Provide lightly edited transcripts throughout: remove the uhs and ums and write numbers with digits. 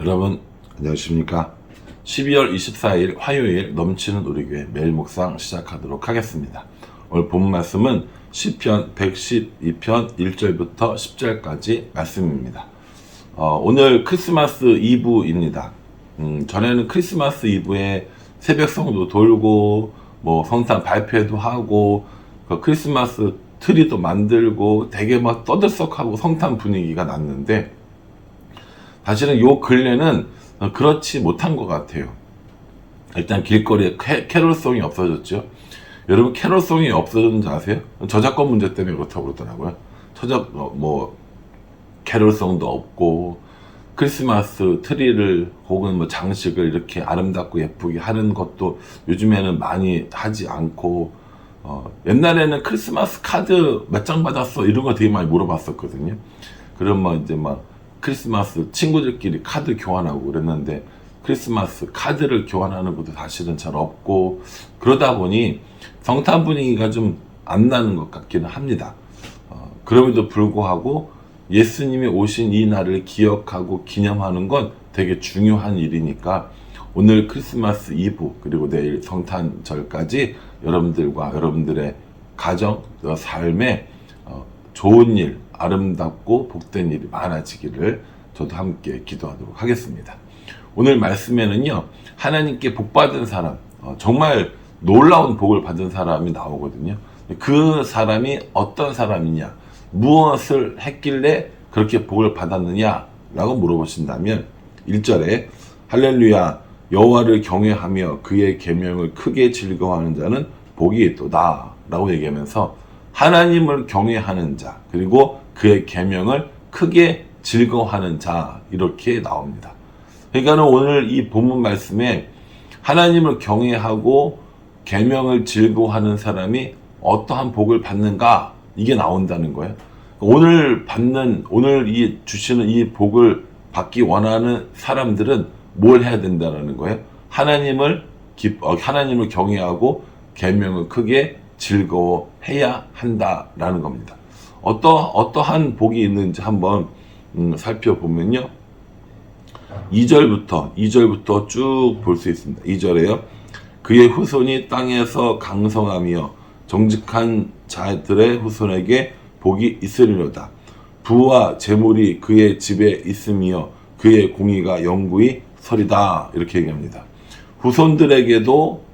여러분 안녕하십니까. 12월 24일 화요일 넘치는 우리 교회 매일 묵상 시작하도록 하겠습니다. 오늘 본문 말씀은 시편 112편 1절부터 10절까지 말씀입니다. 오늘 크리스마스 이브입니다. 전에는 크리스마스 이브에 새벽성도 돌고 성탄 발표도 하고 크리스마스 트리도 만들고 되게 막 떠들썩하고 성탄 분위기가 났는데, 사실은 요 근래는 그렇지 못한 것 같아요. 일단 길거리에 캐롤송이 없어졌죠. 여러분, 캐롤송이 없어졌는지 아세요? 저작권 문제 때문에 그렇다고 그러더라고요. 캐롤송도 없고, 크리스마스 트리를 혹은 장식을 이렇게 아름답고 예쁘게 하는 것도 요즘에는 많이 하지 않고, 옛날에는 크리스마스 카드 몇 장 받았어? 이런 거 되게 많이 물어봤었거든요. 그러면 이제 크리스마스 친구들끼리 카드 교환하고 그랬는데, 크리스마스 카드를 교환하는 것도 사실은 잘 없고, 그러다 보니 성탄 분위기가 좀 안 나는 것 같기는 합니다. 그럼에도 불구하고 예수님이 오신 이 날을 기억하고 기념하는 건 되게 중요한 일이니까, 오늘 크리스마스 이브 그리고 내일 성탄절까지 여러분들과 여러분들의 가정, 삶에 좋은 일, 아름답고 복된 일이 많아지기를 저도 함께 기도하도록 하겠습니다. 오늘 말씀에는요, 하나님께 복받은 사람, 정말 놀라운 복을 받은 사람이 나오거든요. 그 사람이 어떤 사람이냐, 무엇을 했길래 그렇게 복을 받았느냐 라고 물어보신다면, 1절에 할렐루야 여호와를 경외하며 그의 계명을 크게 즐거워하는 자는 복이 있도다 라고 얘기하면서, 하나님을 경외하는 자 그리고 그의 계명을 크게 즐거워하는 자, 이렇게 나옵니다. 그러니까 오늘 이 본문 말씀에 하나님을 경외하고 계명을 즐거워하는 사람이 어떠한 복을 받는가, 이게 나온다는 거예요. 오늘 주시는 이 복을 받기 원하는 사람들은 뭘 해야 된다는 거예요? 하나님을 경외하고 계명을 크게 즐거워해야 한다라는 겁니다. 어떠한 복이 있는지 한번 살펴보면요, 2절부터 쭉 볼 수 있습니다. 2절에요. 그의 후손이 땅에서 강성하며 정직한 자들의 후손에게 복이 있으리로다. 부와 재물이 그의 집에 있으며 그의 공의가 영구히 서리다, 이렇게 얘기합니다. 후손들에게도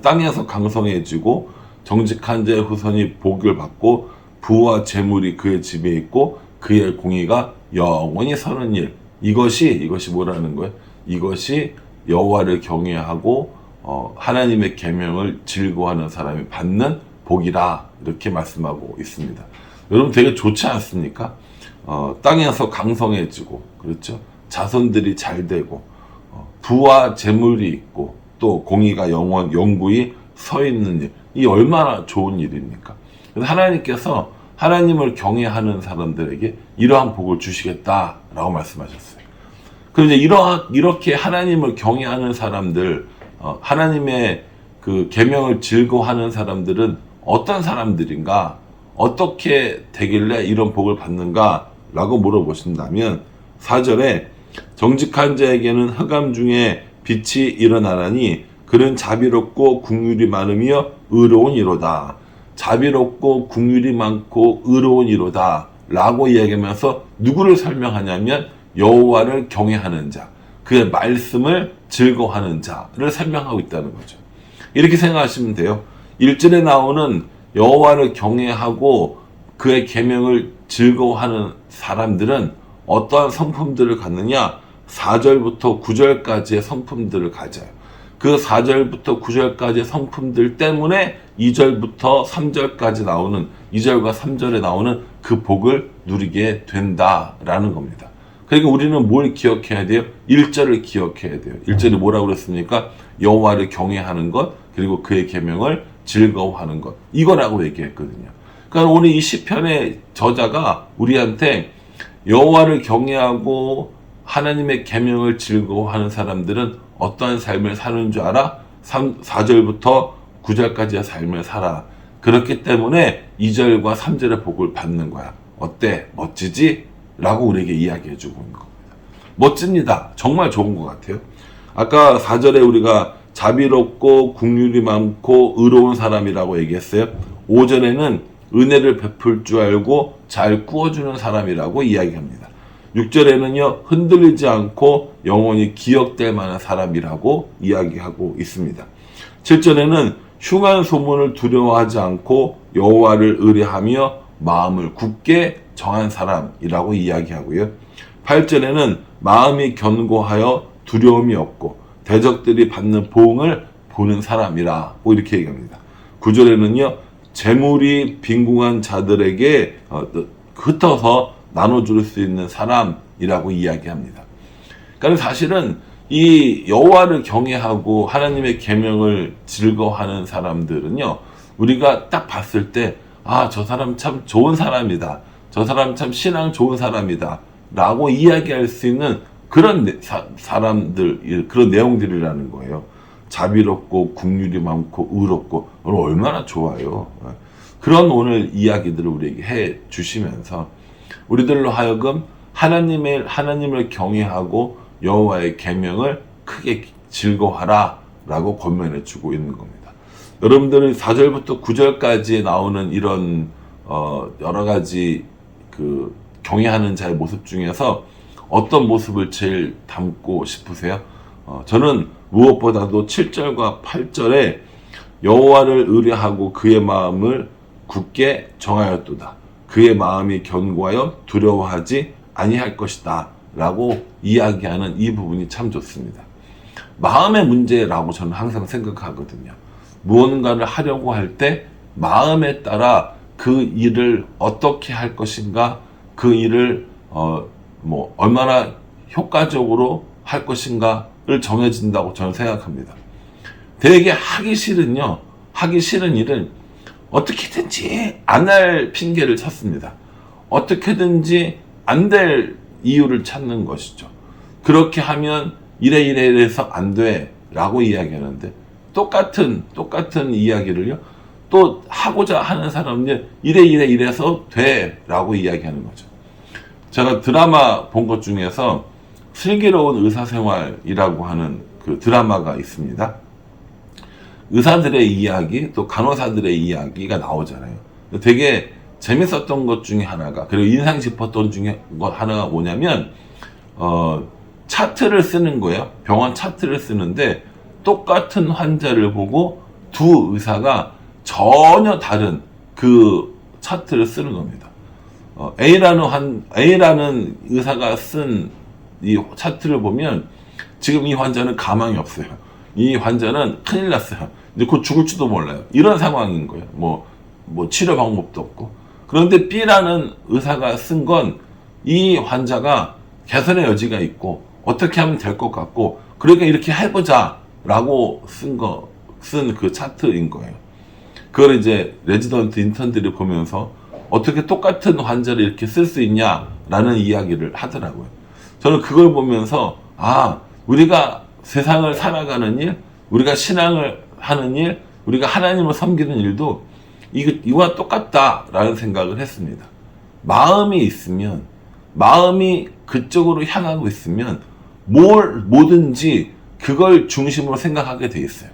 땅에서 강성해지고 정직한 자의 후손이 복을 받고, 부와 재물이 그의 집에 있고 그의 공의가 영원히 서는 일, 이것이 뭐라는 거예요? 이것이 여호와를 경외하고 하나님의 계명을 즐거워하는 사람이 받는 복이라, 이렇게 말씀하고 있습니다. 여러분, 되게 좋지 않습니까? 땅에서 강성해지고, 그렇죠? 자손들이 잘 되고, 부와 재물이 있고, 또 공의가 영구히 서 있는 일, 이 얼마나 좋은 일입니까? 그래서 하나님께서 하나님을 경외하는 사람들에게 이러한 복을 주시겠다라고 말씀하셨어요. 그런데 이렇게 하나님을 경외하는 사람들, 하나님의 그 계명을 즐거워하는 사람들은 어떤 사람들인가, 어떻게 되길래 이런 복을 받는가 라고 물어보신다면, 4절에 정직한 자에게는 흑암 중에 빛이 일어나나니 그는 자비롭고 긍휼이 많으며 의로운 이로다. 자비롭고 긍휼이 많고 의로운 이로다 라고 이야기하면서 누구를 설명하냐면, 여호와를 경외하는 자, 그의 말씀을 즐거워하는 자를 설명하고 있다는 거죠. 이렇게 생각하시면 돼요. 1절에 나오는 여호와를 경외하고 그의 계명을 즐거워하는 사람들은 어떠한 성품들을 갖느냐? 4절부터 9절까지의 성품들을 가져요. 그 4절부터 9절까지의 성품들 때문에 2절부터 3절까지 나오는, 2절과 3절에 나오는 그 복을 누리게 된다라는 겁니다. 그러니까 우리는 뭘 기억해야 돼요? 1절을 기억해야 돼요. 1절이 뭐라고 그랬습니까? 여호와를 경외하는 것, 그리고 그의 계명을 즐거워하는 것, 이거라고 얘기했거든요. 그러니까 오늘 이 시편의 저자가 우리한테 여호와를 경외하고 하나님의 계명을 즐거워하는 사람들은 어떠한 삶을 사는 줄 알아? 4절부터 9절까지의 삶을 살아. 그렇기 때문에 2절과 3절의 복을 받는 거야. 어때? 멋지지? 라고 우리에게 이야기해 주고 있는 겁니다. 멋집니다. 정말 좋은 것 같아요. 아까 4절에 우리가 자비롭고 국률이 많고 의로운 사람이라고 얘기했어요. 5절에는 은혜를 베풀 줄 알고 잘 구워주는 사람이라고 이야기합니다. 6절에는요, 흔들리지 않고 영원히 기억될 만한 사람이라고 이야기하고 있습니다. 7절에는 흉한 소문을 두려워하지 않고 여호와를 의뢰하며 마음을 굳게 정한 사람이라고 이야기하고요. 8절에는 마음이 견고하여 두려움이 없고 대적들이 받는 보응을 보는 사람이라고 이렇게 얘기합니다. 9절에는요, 재물이 빈궁한 자들에게 흩어서 나눠줄 수 있는 사람이라고 이야기합니다. 그러니까 사실은 이 여호와를 경외하고 하나님의 계명을 즐거워하는 사람들은요, 우리가 딱 봤을 때 저 사람 참 좋은 사람이다, 저 사람 참 신앙 좋은 사람이다 라고 이야기할 수 있는 그런 사람들, 그런 내용들이라는 거예요. 자비롭고 국률이 많고 의롭고 얼마나 좋아요. 그런 오늘 이야기들을 우리에게 해 주시면서 우리들로 하여금 하나님을 경외하고 여호와의 계명을 크게 즐거워하라 라고 권면해 주고 있는 겁니다. 여러분들은 4절부터 9절까지에 나오는 이런 여러 가지 그 경외하는 자의 모습 중에서 어떤 모습을 제일 담고 싶으세요? 저는 무엇보다도 7절과 8절에 여호와를 의뢰하고 그의 마음을 굳게 정하였도다. 그의 마음이 견고하여 두려워하지 아니할 것이다 라고 이야기하는 이 부분이 참 좋습니다. 마음의 문제라고 저는 항상 생각하거든요. 무언가를 하려고 할 때 마음에 따라 그 일을 어떻게 할 것인가, 그 일을 얼마나 효과적으로 할 것인가를 정해진다고 저는 생각합니다. 되게 하기 싫은 일은 어떻게든지 안 할 핑계를 찾습니다. 어떻게든지 안 될 이유를 찾는 것이죠. 그렇게 하면 이래서 안 돼 라고 이야기하는데 똑같은 이야기를요, 또 하고자 하는 사람은 이래서 돼 라고 이야기하는 거죠. 제가 드라마 본 것 중에서 슬기로운 의사생활이라고 하는 그 드라마가 있습니다. 의사들의 이야기, 또 간호사들의 이야기가 나오잖아요. 되게 재밌었던 것 중에 하나가, 그리고 인상 깊었던 중에 하나가 뭐냐면, 차트를 쓰는 거예요. 병원 차트를 쓰는데, 똑같은 환자를 보고 두 의사가 전혀 다른 그 차트를 쓰는 겁니다. A라는 의사가 쓴 이 차트를 보면 지금 이 환자는 가망이 없어요. 이 환자는 큰일 났어요. 이제 곧 죽을지도 몰라요. 이런 상황인 거예요. 뭐 치료 방법도 없고. 그런데 B라는 의사가 쓴 건 이 환자가 개선의 여지가 있고 어떻게 하면 될 것 같고, 그러니까 이렇게 해보자 라고 쓴 그 차트인 거예요. 그걸 이제 레지던트 인턴들이 보면서 어떻게 똑같은 환자를 이렇게 쓸 수 있냐라는 이야기를 하더라고요. 저는 그걸 보면서 우리가 세상을 살아가는 일, 우리가 신앙을 하는 일, 우리가 하나님을 섬기는 일도 이와 똑같다라는 생각을 했습니다. 마음이 있으면, 마음이 그쪽으로 향하고 있으면 뭐든지 그걸 중심으로 생각하게 돼 있어요.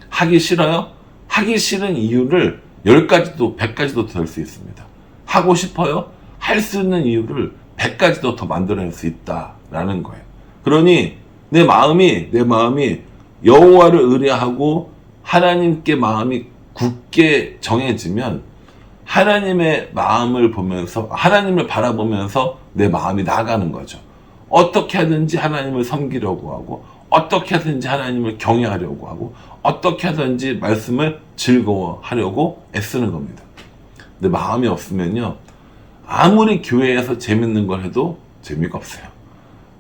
하기 싫어요? 하기 싫은 이유를 10가지도 100가지도 더 할 수 있습니다. 하고 싶어요? 할 수 있는 이유를 100가지도 더 만들어낼 수 있다라는 거예요. 그러니 내 마음이 여호와를 의뢰하고 하나님께 마음이 굳게 정해지면 하나님의 마음을 보면서, 하나님을 바라보면서 내 마음이 나아가는 거죠. 어떻게 하든지 하나님을 섬기려고 하고, 어떻게 하든지 하나님을 경외하려고 하고, 어떻게 하든지 말씀을 즐거워하려고 애쓰는 겁니다. 근데 마음이 없으면요, 아무리 교회에서 재밌는 걸 해도 재미가 없어요.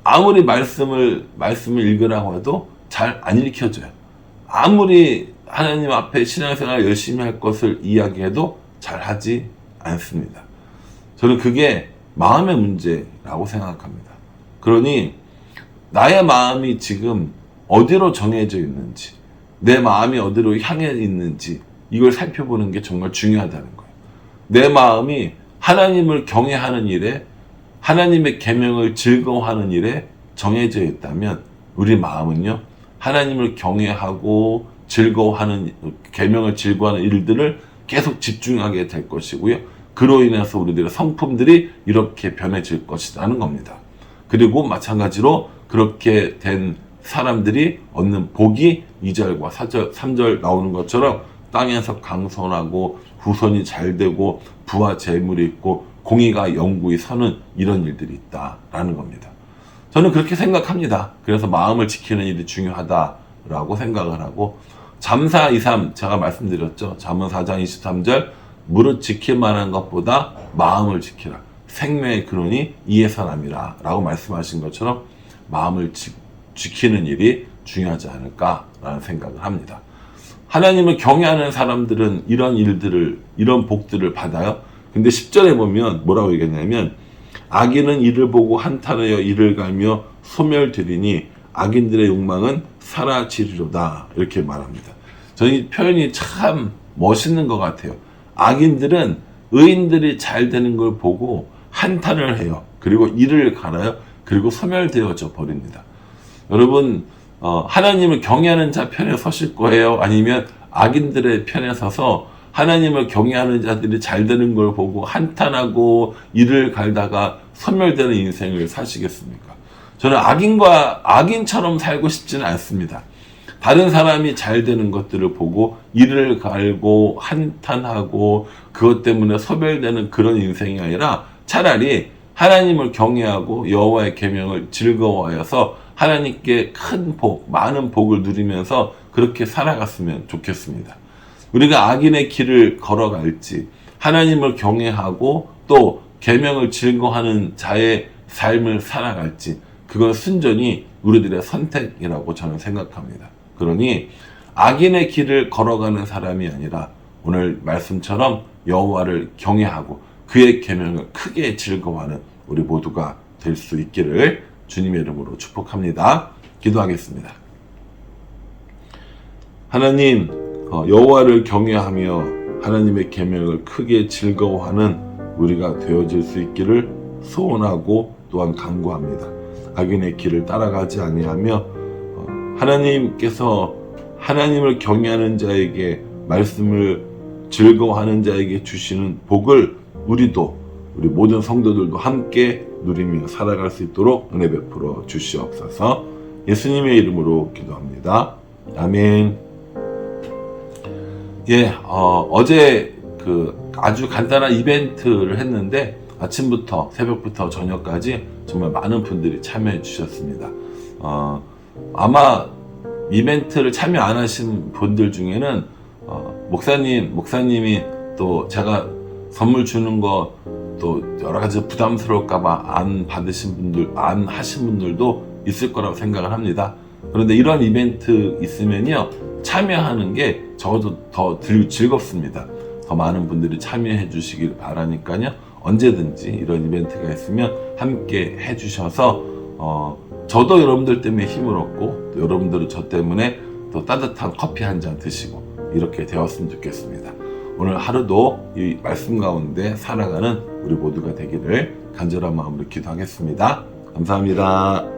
아무리 말씀을 읽으라고 해도 잘 안 읽혀져요. 아무리 하나님 앞에 신앙생활 열심히 할 것을 이야기해도 잘 하지 않습니다. 저는 그게 마음의 문제라고 생각합니다. 그러니 나의 마음이 지금 어디로 정해져 있는지, 내 마음이 어디로 향해 있는지 이걸 살펴보는 게 정말 중요하다는 거예요. 내 마음이 하나님을 경외하는 일에, 하나님의 계명을 즐거워하는 일에 정해져 있다면 우리 마음은요, 하나님을 경외하고 즐거워하는, 계명을 즐거워하는 일들을 계속 집중하게 될 것이고요. 그로 인해서 우리들의 성품들이 이렇게 변해질 것이라는 겁니다. 그리고 마찬가지로 그렇게 된 사람들이 얻는 복이 2절과 4절, 3절 나오는 것처럼 땅에서 강선하고 후손이 잘 되고 부와 재물이 있고 공의가 영구히 서는 이런 일들이 있다라는 겁니다. 저는 그렇게 생각합니다. 그래서 마음을 지키는 일이 중요하다라고 생각을 하고, 잠사 2.3 제가 말씀드렸죠. 잠언 4장 23절, 무릇 지킬 만한 것보다 마음을 지키라. 생명의 근원이 이에서 남이라 라고 말씀하신 것처럼 마음을 지키는 일이 중요하지 않을까라는 생각을 합니다. 하나님을 경외하는 사람들은 이런 일들을, 이런 복들을 받아요. 근데 10절에 보면 뭐라고 얘기했냐면, 악인은 이를 보고 한탄하여 이를 갈며 소멸되리니 악인들의 욕망은 사라지리로다, 이렇게 말합니다. 저는 이 표현이 참 멋있는 것 같아요. 악인들은 의인들이 잘 되는 걸 보고 한탄을 해요. 그리고 이를 갈아요. 그리고 소멸되어져 버립니다. 여러분, 하나님을 경외하는 자 편에 서실 거예요? 아니면 악인들의 편에 서서 하나님을 경외하는 자들이 잘 되는 걸 보고 한탄하고 이를 갈다가 소멸되는 인생을 사시겠습니까? 저는 악인처럼 살고 싶지는 않습니다. 다른 사람이 잘 되는 것들을 보고 이를 갈고 한탄하고 그것 때문에 소멸되는 그런 인생이 아니라 차라리 하나님을 경외하고 여호와의 계명을 즐거워하여서 하나님께 큰 복, 많은 복을 누리면서 그렇게 살아갔으면 좋겠습니다. 우리가 악인의 길을 걸어갈지 하나님을 경외하고 또 계명을 즐거워하는 자의 삶을 살아갈지, 그건 순전히 우리들의 선택이라고 저는 생각합니다. 그러니 악인의 길을 걸어가는 사람이 아니라 오늘 말씀처럼 여호와를 경외하고 그의 계명을 크게 즐거워하는 우리 모두가 될 수 있기를 주님의 이름으로 축복합니다. 기도하겠습니다. 하나님, 여호와를 경외하며 하나님의 계명을 크게 즐거워하는 우리가 되어질 수 있기를 소원하고 또한 간구합니다. 악인의 길을 따라가지 아니하며 하나님께서 하나님을 경외하는 자에게, 말씀을 즐거워하는 자에게 주시는 복을 우리도, 우리 모든 성도들도 함께 누리며 살아갈 수 있도록 은혜 베풀어 주시옵소서. 예수님의 이름으로 기도합니다. 아멘. 어제 아주 간단한 이벤트를 했는데 아침부터 새벽부터 저녁까지 정말 많은 분들이 참여해 주셨습니다. 아마 이벤트를 참여 안 하신 분들 중에는 목사님이 또 제가 선물 주는 거 또 여러 가지 부담스러울까봐 안 하신 분들도 있을 거라고 생각을 합니다. 그런데 이런 이벤트 있으면요, 참여하는 게 적어도 더 즐겁습니다. 더 많은 분들이 참여해 주시길 바라니까요, 언제든지 이런 이벤트가 있으면 함께 해주셔서 저도 여러분들 때문에 힘을 얻고 또 여러분들은 저 때문에 또 따뜻한 커피 한 잔 드시고 이렇게 되었으면 좋겠습니다. 오늘 하루도 이 말씀 가운데 살아가는 우리 모두가 되기를 간절한 마음으로 기도하겠습니다. 감사합니다.